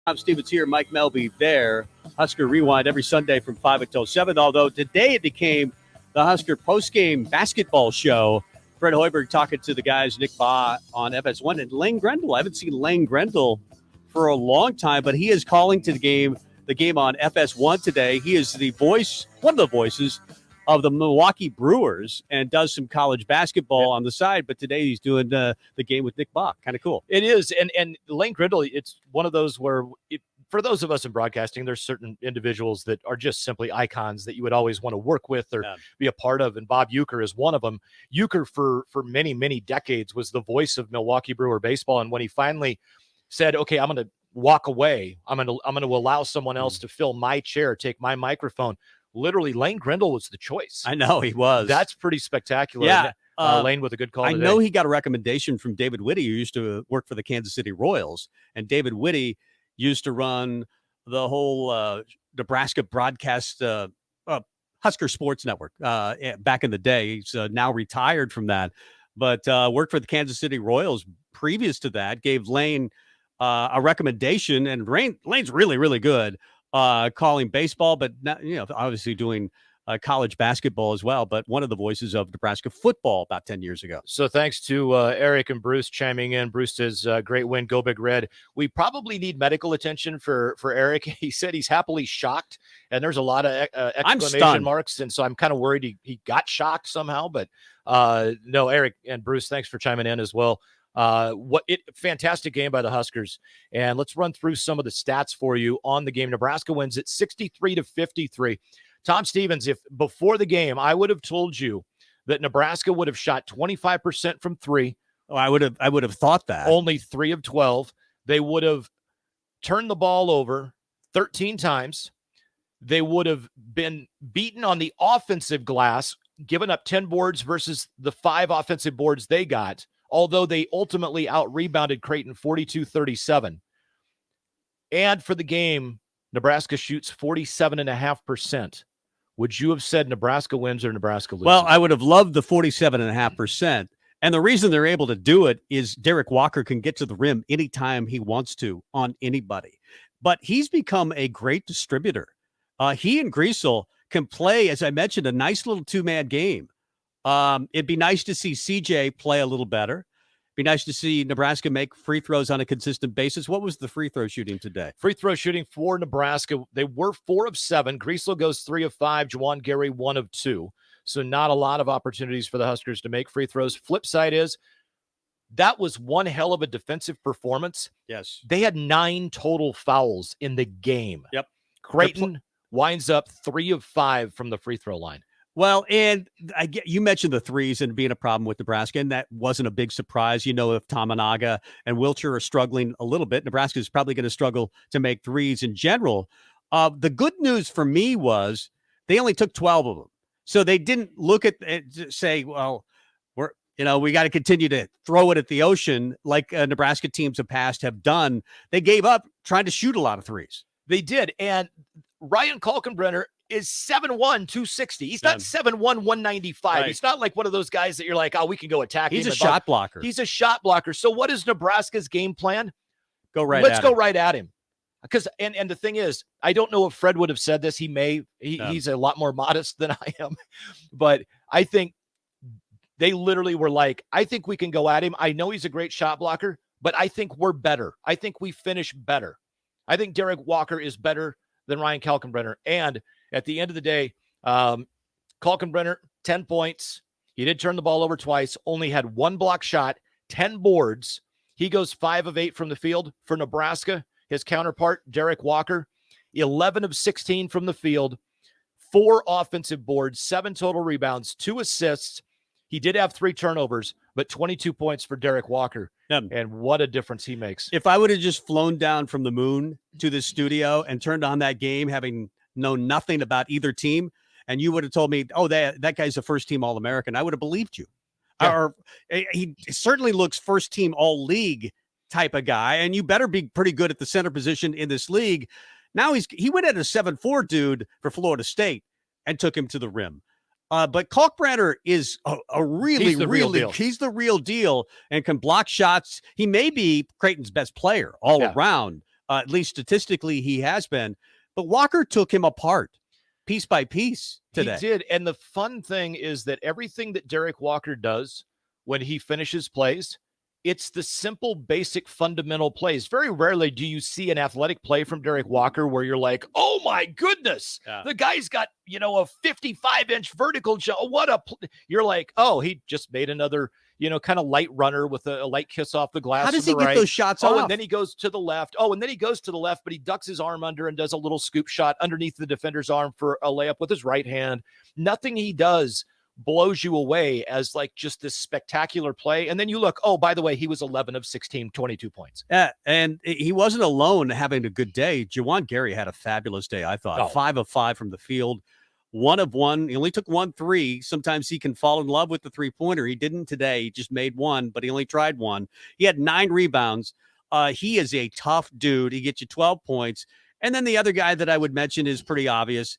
Tom Stevens here, Mike Melby there. Husker Rewind every Sunday from 5 until 7, although today it became the Husker postgame basketball show. Fred Hoiberg talking to the guys, Nick Baugh on FS1, and Lane Grendel. I haven't seen Lane Grendel for a long time, but he is calling to the game on FS1 today. He is the voice, one of the voices of the Milwaukee Brewers, and does some college basketball on the side. But today he's doing the game with Nick Baugh. Kind of cool. It is. And Lane Grindle, it's one of those where for those of us in broadcasting, there's certain individuals that are just simply icons that you would always want to work with or be a part of. And Bob Uecker is one of them. Uecker for many, many decades was the voice of Milwaukee Brewer baseball. And when he finally said, okay, I'm going to walk away, I'm going to allow someone else to fill my chair, take my microphone. Literally, Lane Grindle was the choice. I know he was. That's pretty spectacular. Yeah. Lane with a good call I today. know he got a recommendation from David Whitty, who used to work for the Kansas City Royals. And David Whitty used to run the whole Nebraska broadcast Husker Sports Network back in the day. He's now retired from that, but worked for the Kansas City Royals previous to that, gave Lane a recommendation. And Lane's really, really good calling baseball, but not, obviously doing college basketball as well, but one of the voices of Nebraska football about 10 years ago. So thanks to Eric and Bruce chiming in. Bruce says, great win, go Big Red. We probably need medical attention for Eric. He said he's happily shocked, and there's a lot of exclamation marks, and so I'm kind of worried he got shocked somehow, but no, Eric and Bruce, thanks for chiming in as well. Fantastic game by the Huskers. And let's run through some of the stats for you on the game. Nebraska wins it 63-53. Tom Stevens, if before the game I would have told you that Nebraska would have shot 25% from three, I would have thought that. Only 3 of 12. They would have turned the ball over 13 times. They would have been beaten on the offensive glass, given up 10 boards versus the 5 offensive boards they got, although they ultimately out-rebounded Creighton 42-37. And for the game, Nebraska shoots 47.5%. Would you have said Nebraska wins or Nebraska loses? Well, I would have loved the 47.5%. And the reason they're able to do it is Derek Walker can get to the rim anytime he wants to on anybody. But he's become a great distributor. He and Griesel can play, as I mentioned, a nice little two-man game. It'd be nice to see CJ play a little better. Be nice to see Nebraska make free throws on a consistent basis. What was the free throw shooting today? Free throw shooting for Nebraska, they were 4 of 7. Griesel goes 3 of 5. Juwan Gary 1 of 2. So not a lot of opportunities for the Huskers to make free throws. Flip side is that was one hell of a defensive performance. Yes. They had 9 total fouls in the game. Yep. Creighton winds up 3 of 5 from the free throw line. Well, and you mentioned the threes and being a problem with Nebraska, and that wasn't a big surprise. If Tamanaga and Wilcher are struggling a little bit, Nebraska is probably going to struggle to make threes in general. The good news for me was they only took 12 of them. So they didn't look at it, say, well, we got to continue to throw it at the ocean like Nebraska teams of past have done. They gave up trying to shoot a lot of threes. They did. And Ryan Kalkenbrenner is 7'1", 260. He's not 7'1", 195. Right. He's not like one of those guys that you're like, oh, we can go attack him. He's a shot blocker. He's a shot blocker. So what is Nebraska's game plan? Let's go right at him. Because and the thing is, I don't know if Fred would have said this. He's a lot more modest than I am. But I think they literally were like, I think we can go at him. I know he's a great shot blocker, but I think we're better. I think we finish better. I think Derek Walker is better than Ryan Kalkenbrenner. And at the end of the day, Kalkenbrenner, 10 points. He did turn the ball over twice, only had 1 block shot, 10 boards. He goes 5 of 8 from the field for Nebraska. His counterpart, Derek Walker, 11 of 16 from the field, 4 offensive boards, 7 total rebounds, 2 assists. He did have 3 turnovers, but 22 points for Derek Walker. And what a difference he makes. If I would have just flown down from the moon to the studio and turned on that game, having known nothing about either team, and you would have told me, oh, that guy's a first-team All-American, I would have believed you. Yeah. Or he certainly looks first-team All-League type of guy, and you better be pretty good at the center position in this league. Now he went at a 7'4" dude for Florida State and took him to the rim. But Kalkbrenner is a really, he's the real deal and can block shots. He may be Creighton's best player all around. At least statistically, he has been. But Walker took him apart piece by piece today. He did. And the fun thing is that everything that Derek Walker does when he finishes plays, it's the simple, basic, fundamental plays. Very rarely do you see an athletic play from Derek Walker where you're like, oh my goodness, the guy's got, a 55-inch vertical jump. You're like, oh, he just made another, kind of light runner with a light kiss off the glass. How does he get those shots off? And then he goes to the left. Oh, and then he goes to the left, but he ducks his arm under and does a little scoop shot underneath the defender's arm for a layup with his right hand. Nothing he does blows you away as like just this spectacular play. And then you look, oh, by the way, he was 11 of 16, 22 points. Yeah, and he wasn't alone having a good day. Juwan Gary had a fabulous day, I thought. 5 of 5 from the field, 1 of 1. He only took 1 3. Sometimes he can fall in love with the three-pointer. He didn't today. He just made 1, but he only tried 1. He had 9 rebounds. He is a tough dude. He gets you 12 points. And then the other guy that I would mention is pretty obvious,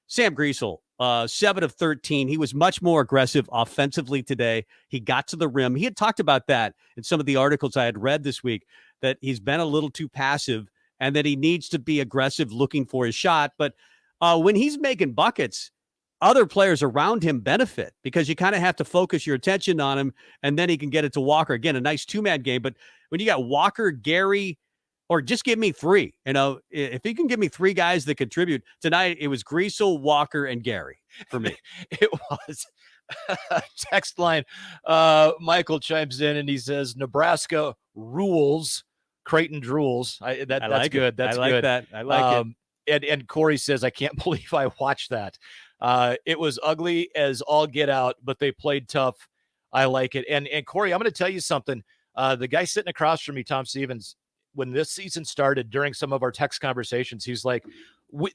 Sam Griesel. 7 of 13. He was much more aggressive offensively today. He got to the rim. He had talked about that in some of the articles I had read this week, that he's been a little too passive and that he needs to be aggressive looking for his shot. But when he's making buckets, other players around him benefit because you kind of have to focus your attention on him, and then he can get it to Walker. Again, a nice two-man game. But when you got Walker, Gary, or just give me 3. If he can give me 3 guys that contribute tonight, it was Griesel, Walker, and Gary for me. It was. Text line. Michael chimes in and he says, Nebraska rules, Creighton drools. That's good. That's I like good. that. I like it. And Corey says, I can't believe I watched that. It was ugly as all get out, but they played tough. I like it. And Corey, I'm going to tell you something. The guy sitting across from me, Tom Stevens, when this season started, during some of our text conversations, he's like,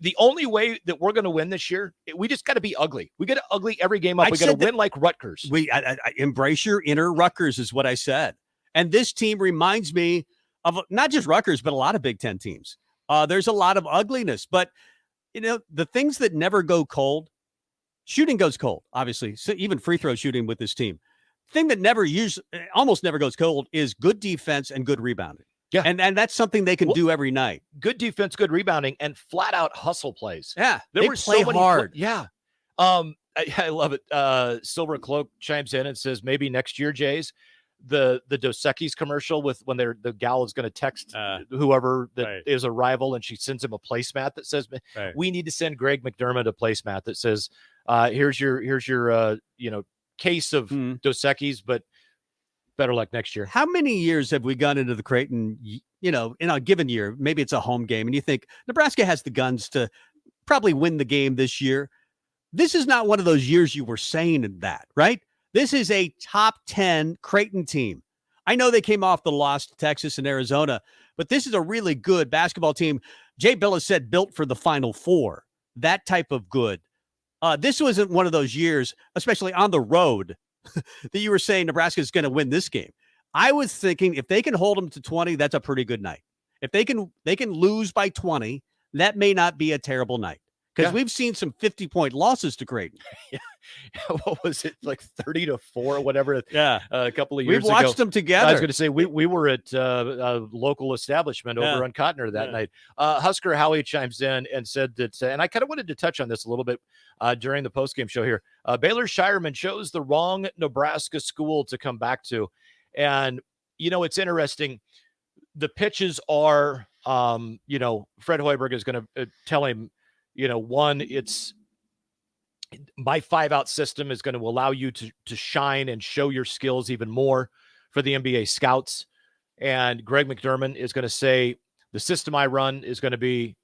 the only way that we're going to win this year, we just got to be ugly. We got to ugly every game up. We got to win like Rutgers. I embrace your inner Rutgers is what I said. And this team reminds me of not just Rutgers, but a lot of Big Ten teams. There's a lot of ugliness, but the things that never go cold, shooting goes cold, obviously. So even free throw shooting with this team. Thing that almost never goes cold is good defense and good rebounding. Yeah. And that's something they can do every night. Good defense, good rebounding, and flat out hustle plays. Yeah. They play so hard. Yeah. I love it. Silver Cloak chimes in and says, maybe next year, Jays, the Dos Equis commercial with when the gal is going to text whoever that is a rival, and she sends him a placemat that says, we need to send Greg McDermott a placemat that says, here's your case of Dos Equis, but better luck next year. How many years have we gone into the Creighton, in a given year? Maybe it's a home game, and you think Nebraska has the guns to probably win the game this year. This is not one of those years you were saying that, right? This is a top 10 Creighton team. I know they came off the loss to Texas and Arizona, but this is a really good basketball team. Jay Bilas said built for the Final Four, that type of good. This wasn't one of those years, especially on the road, that you were saying Nebraska is going to win this game. I was thinking if they can hold them to 20, that's a pretty good night. If they can lose by 20, that may not be a terrible night. Because we've seen some 50-point losses to Creighton. What was it, like 30-4 or whatever? Yeah, a couple of years ago. We've watched them together. I was going to say we were at a local establishment over on Cotner that night. Husker Howie chimes in and said that, and I kind of wanted to touch on this a little bit during the postgame show here. Baylor Shireman chose the wrong Nebraska school to come back to, and it's interesting. The pitches are, Fred Hoiberg is going to tell him. One, it's my 5-out system is going to allow you to shine and show your skills even more for the NBA scouts. And Greg McDermott is going to say the system I run is going to be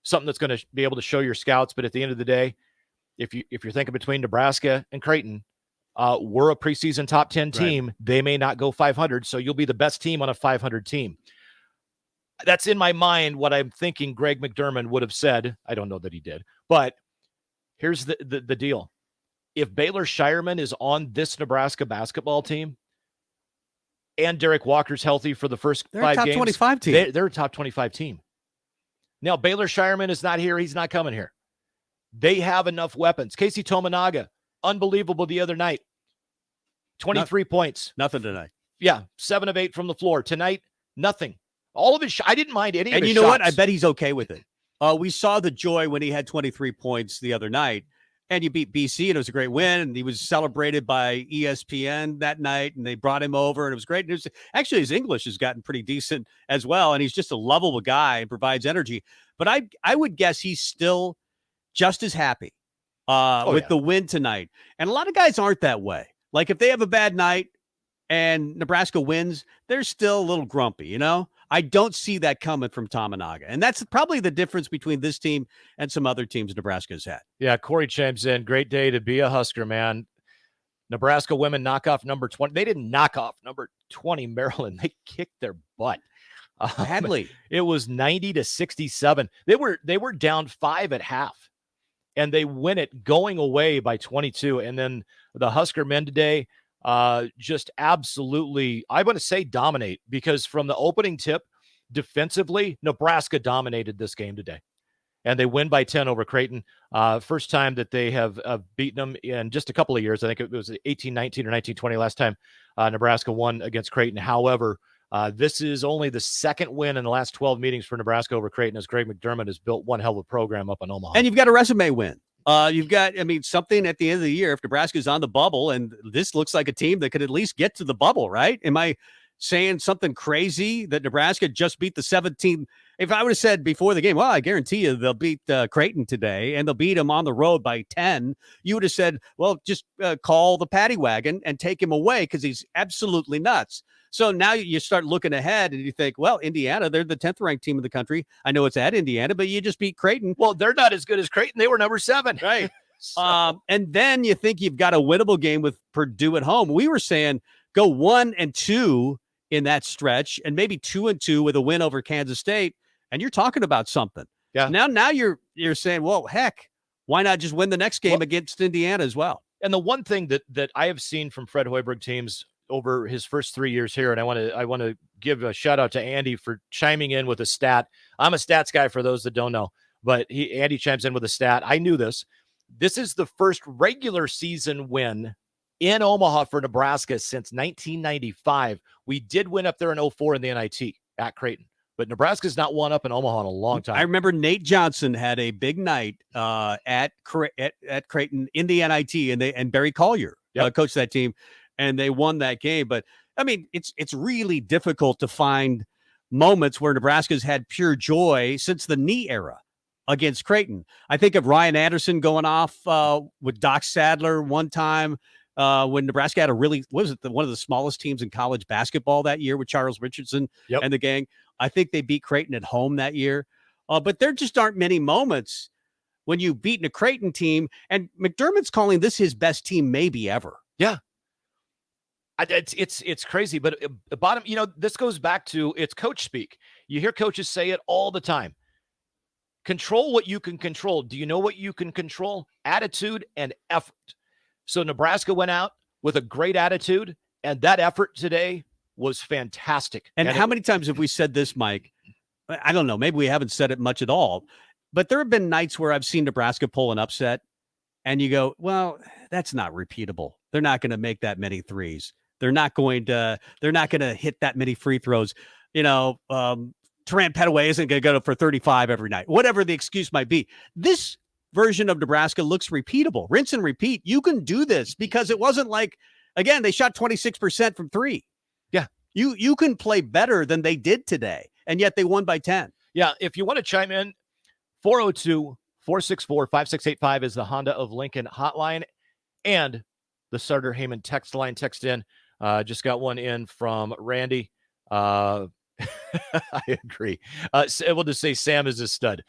something that's going to be able to show your scouts. But at the end of the day, if you're thinking between Nebraska and Creighton, we're a preseason top 10 team. Right. They may not go 500, so you'll be the best team on a 500 team. That's in my mind what I'm thinking Greg McDermott would have said. I don't know that he did. But here's the deal. If Baylor Shireman is on this Nebraska basketball team and Derek Walker's healthy for the first 5 games, they're a top 25 team. They're a top 25 team. Now, Baylor Shireman is not here. He's not coming here. They have enough weapons. Casey Tominaga, unbelievable the other night. 23 points. Nothing tonight. Yeah, 7 of 8 from the floor. Tonight, nothing. All of his I didn't mind any of his And you know what? I shots. bet he's okay with it. We saw the joy when he had 23 points the other night, and you beat BC, and it was a great win, and he was celebrated by ESPN that night, and they brought him over, and it was great. Actually, his English has gotten pretty decent as well, and he's just a lovable guy and provides energy. But I would guess he's still just as happy with the win tonight. And a lot of guys aren't that way. Like if they have a bad night and Nebraska wins, they're still a little grumpy, you know? I don't see that coming from Tominaga. And that's probably the difference between this team and some other teams Nebraska's had. Yeah, Corey chimes in. Great day to be a Husker, man. Nebraska women knock off number 20. They didn't knock off number 20 Maryland. They kicked their butt. Badly. It was 90-67. They were down 5 at half, and they win it going away by 22. And then the Husker men today just absolutely, I want to say dominate, because from the opening tip, defensively, Nebraska dominated this game today. And they win by 10 over Creighton. First time that they have beaten them in just a couple of years. I think it was 18-19 or 19-20 last time Nebraska won against Creighton. However, this is only the second win in the last 12 meetings for Nebraska over Creighton, as Greg McDermott has built one hell of a program up in Omaha. And you've got a resume win. You've got, something at the end of the year, if Nebraska's on the bubble, and this looks like a team that could at least get to the bubble, right? Am I saying something crazy that Nebraska just beat the 17? If I would have said before the game, well, I guarantee you they'll beat Creighton today, and they'll beat them on the road by 10, you would have said, well, just call the paddy wagon and take him away because he's absolutely nuts. So now you start looking ahead and you think, well, Indiana, they're the 10th ranked team in the country. I know it's at Indiana, but you just beat Creighton. Well, they're not as good as Creighton. They were number 7. Right. And then you think you've got a winnable game with Purdue at home. We were saying go 1-2 in that stretch, and maybe 2-2 with a win over Kansas State. And you're talking about something. Yeah. Now you're saying, well, heck, why not just win the next game against Indiana as well? And the one thing that I have seen from Fred Hoiberg teams over his first 3 years here, and I want to give a shout out to Andy for chiming in with a stat. I'm a stats guy for those that don't know, but Andy chimes in with a stat. I knew this. This is the first regular season win in Omaha for Nebraska since 1995. We did win up there in 2004 in the NIT at Creighton, but Nebraska's not won up in Omaha in a long time. I remember Nate Johnson had a big night at Creighton in the NIT, and Barry Collier coached that team, and they won that game. But it's really difficult to find moments where Nebraska's had pure joy since the knee era against Creighton. I think of Ryan Anderson going off with Doc Sadler one time when Nebraska had one of the smallest teams in college basketball that year with Charles Richardson and the gang. I think they beat Creighton at home that year. But there just aren't many moments when you've beaten a Creighton team, and McDermott's calling this his best team maybe ever. Yeah. It's crazy, but bottom, this goes back to it's coach speak. You hear coaches say it all the time. Control what you can control. Do you know what you can control? Attitude and effort. So Nebraska went out with a great attitude, and that effort today was fantastic. And how many times have we said this, Mike? I don't know. Maybe we haven't said it much at all, but there have been nights where I've seen Nebraska pull an upset, and you go, well, that's not repeatable. They're not going to make that many threes. They're not going to hit that many free throws. Tarant Petaway isn't going to go for 35 every night, whatever the excuse might be. This version of Nebraska looks repeatable. Rinse and repeat. You can do this because it wasn't like, again, they shot 26% from 3. Yeah. You can play better than they did today, and yet they won by 10. Yeah. If you want to chime in, 402-464-5685 is the Honda of Lincoln hotline, and the Sutter Heyman text line. Text in. Just got one in from Randy. I agree. We'll just say Sam is a stud.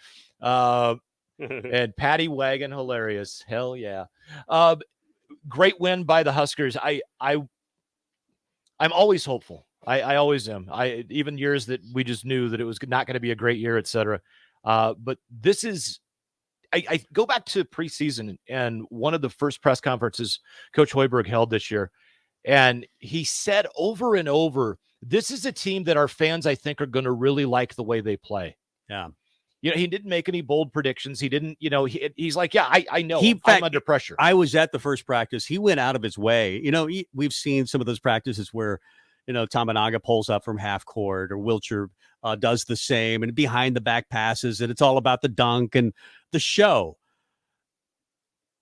And Patty Wagon, hilarious. Hell yeah. Great win by the Huskers. I'm always hopeful. I always am. Even years that we just knew that it was not going to be a great year, etc. But this is, I go back to preseason and one of the first press conferences Coach Hoiberg held this year. And he said over and over, this is a team that our fans, I think, are going to really like the way they play. Yeah. He didn't make any bold predictions. He didn't, he's like, yeah, I know. I'm under pressure. I was at the first practice. He went out of his way. We've seen some of those practices where, Tamanaga pulls up from half court, or Wilcher does the same, and behind the back passes, and it's all about the dunk and the show.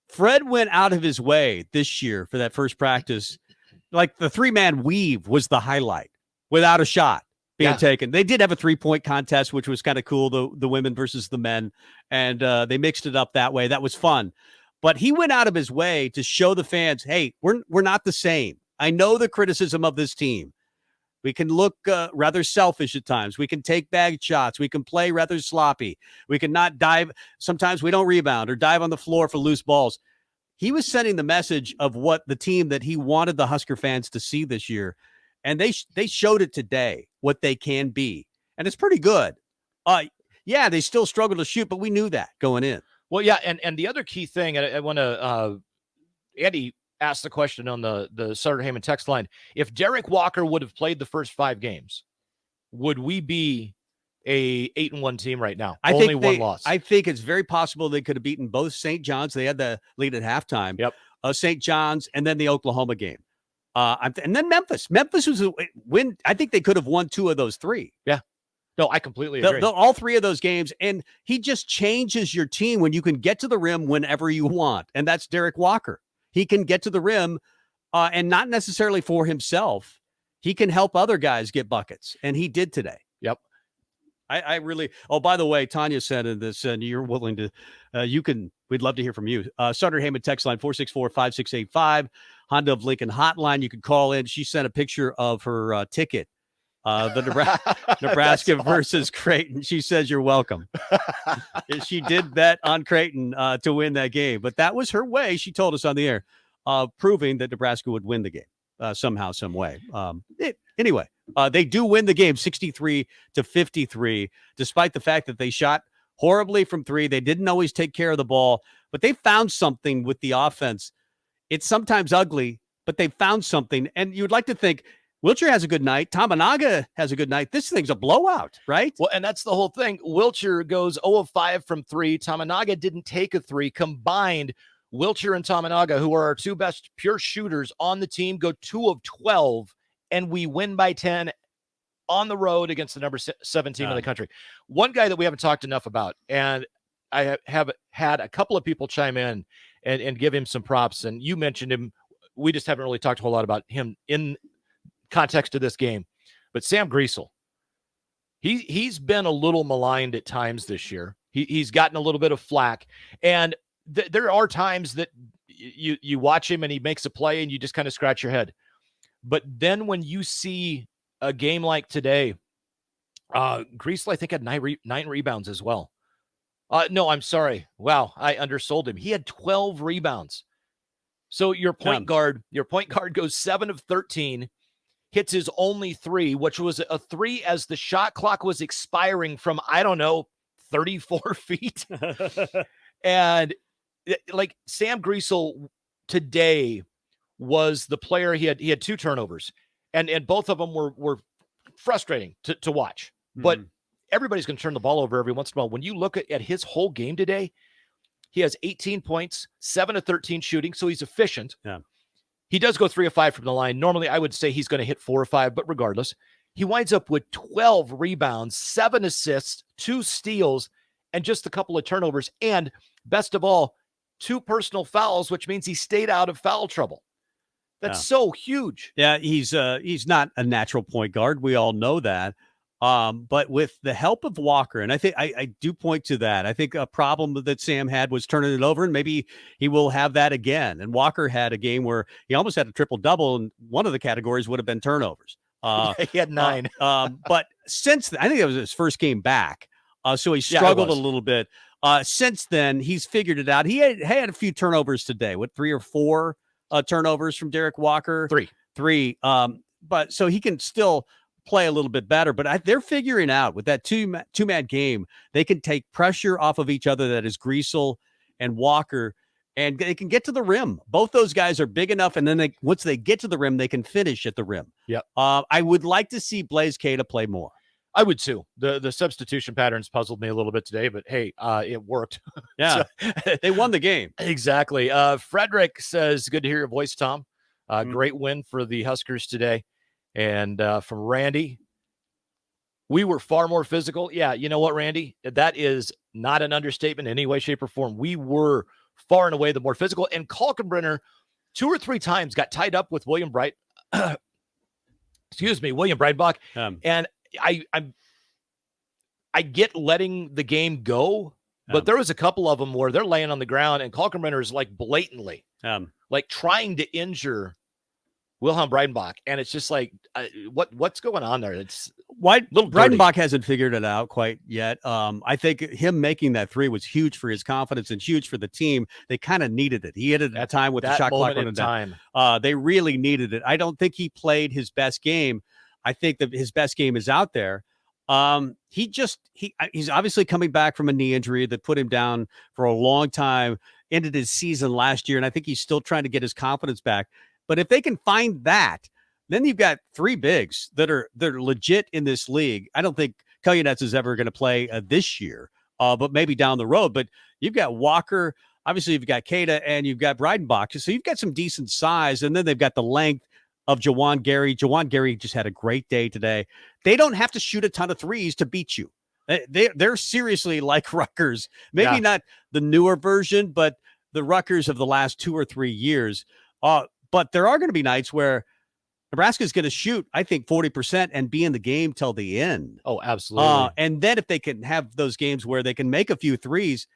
Fred went out of his way this year for that first practice. Like the 3-man weave was the highlight without a shot being taken. They did have a 3-point contest, which was kind of cool, the women versus the men, and they mixed it up that way. That was fun. But he went out of his way to show the fans, hey, we're not the same. I know the criticism of this team. We can look rather selfish at times. We can take bad shots. We can play rather sloppy. We can not dive. Sometimes we don't rebound or dive on the floor for loose balls. He was sending the message of what the team that he wanted the Husker fans to see this year. And they showed it today, what they can be. And it's pretty good. Yeah, they still struggle to shoot, but we knew that going in. Well, yeah, and the other key thing, I want to Andy asked the question on the Sutter Heyman text line. If Derek Walker would have played the first 5 games, would we be a 8-1 team right now? Only one loss. I think it's very possible they could have beaten both St. John's. They had the lead at halftime. Yep. St. John's, and then the Oklahoma game. And then Memphis. Memphis was a win. I think they could have won 2 of those 3. Yeah. No, I completely agree. All 3 of those games, and he just changes your team when you can get to the rim whenever you want, and that's Derek Walker. He can get to the rim, and not necessarily for himself. He can help other guys get buckets, and he did today. Yep. I really. Oh, by the way, Tanya said in this, and you're willing to. We'd love to hear from you. Sutter Heyman text line 464-5685. Honda of Lincoln hotline. You could call in. She sent a picture of her ticket. The Nebraska versus Creighton. She says you're welcome. She did bet on Creighton to win that game, but that was her way. She told us on the air, proving that Nebraska would win the game somehow, some way. Anyway, they do win the game 63-53, despite the fact that they shot horribly from 3. They didn't always take care of the ball, but they found something with the offense. It's sometimes ugly, but they found something, and you'd like to think Wilcher has a good night. Tamanaga has a good night. This thing's a blowout, right? Well, and that's the whole thing. Wilcher goes 0 of 5 from 3. Tamanaga didn't take a 3. Combined, Wilcher and Tamanaga, who are our 2 best pure shooters on the team, go 2 of 12, and we win by 10 on the road against the number 7 team in the country. One guy that we haven't talked enough about, and I have had a couple of people chime in and give him some props, and you mentioned him. We just haven't really talked a whole lot about him in context of this game, but Sam Griesel, he's been a little maligned at times this year. He's gotten a little bit of flack, and there are times that you watch him and he makes a play and you just kind of scratch your head. But then when you see a game like today, Griesel, I think, had 9 rebounds as well. No, I'm sorry. Wow, I undersold him. He had 12 rebounds. So your point guard goes 7 of 13. Hits his only 3, which was a 3 as the shot clock was expiring from, 34 feet. And like Sam Griesel today was the player. He had 2 turnovers, and both of them were frustrating to watch. But everybody's going to turn the ball over every once in a while. When you look at his whole game today, he has 18 points, 7 of 13 shooting, so he's efficient. Yeah. He does go 3 of 5 from the line. Normally, I would say he's going to hit 4 or 5, but regardless, he winds up with 12 rebounds, 7 assists, 2 steals, and just a couple of turnovers. And best of all, 2 personal fouls, which means he stayed out of foul trouble. That's so huge. Yeah, he's not a natural point guard. We all know that. But with the help of Walker, and I think I do point to that. I think a problem that Sam had was turning it over, and maybe he will have that again. And Walker had a game where he almost had a triple-double, and one of the categories would have been turnovers. He had 9. But since then, I think it was his first game back, so he struggled a little bit. Since then, he's figured it out. He had a few turnovers today. What, 3 or 4 turnovers from Derek Walker? 3. But so he can still play a little bit better, but they're figuring out with that two-man game, they can take pressure off of each other. That is Griesel and Walker, and they can get to the rim. Both those guys are big enough, and then once they get to the rim, they can finish at the rim. Yeah. I would like to see Blaise Keita play more. I would too. The substitution patterns puzzled me a little bit today, but hey, it worked. Yeah. They won the game. Exactly. Frederick says, good to hear your voice, Tom. Great win for the Huskers today. And from Randy, we were far more physical. Yeah, you know what, Randy? That is not an understatement in any way, shape, or form. We were far and away the more physical. And Kalkenbrenner 2 or 3 times got tied up with William Breitbach. And I get letting the game go, but there was a couple of them where they're laying on the ground and Kalkenbrenner is like blatantly like trying to injure Wilhelm Breidenbach. And it's just like, what's going on there? It's Breidenbach hasn't figured it out quite yet. I think him making that 3 was huge for his confidence and huge for the team. They kind of needed it. He hit it at a time with the shot clock running down. They really needed it. I don't think he played his best game. I think that his best game is out there. He's obviously coming back from a knee injury that put him down for a long time, ended his season last year, and I think he's still trying to get his confidence back. But if they can find that, then you've got 3 bigs that are legit in this league. I don't think Kelyanets is ever going to play this year, but maybe down the road. But you've got Walker, obviously you've got Keita, and you've got Breidenbach. So you've got some decent size, and then they've got the length of Jawan Gary. Jawan Gary just had a great day today. They don't have to shoot a ton of threes to beat you. They're seriously like Rutgers. Maybe not the newer version, but the Rutgers of the last 2 or 3 years. But there are going to be nights where Nebraska is going to shoot, I think, 40% and be in the game till the end. Oh, absolutely. And then if they can have those games where they can make a few threes,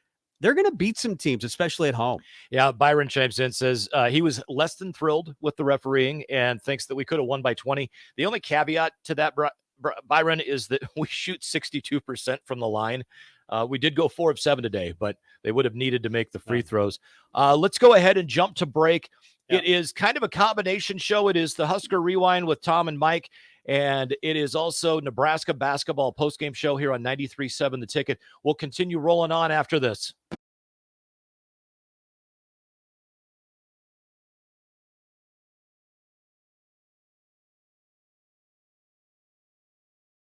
they're going to beat some teams, especially at home. Yeah, Byron chimes in, says he was less than thrilled with the refereeing and thinks that we could have won by 20. The only caveat to that, Byron, is that we shoot 62% from the line. We did go 4 of 7 today, but they would have needed to make the free throws. Let's go ahead and jump to break. It is kind of a combination show. It is the Husker Rewind with Tom and Mike, and it is also Nebraska Basketball postgame show here on 93.7 The Ticket. We'll continue rolling on after this.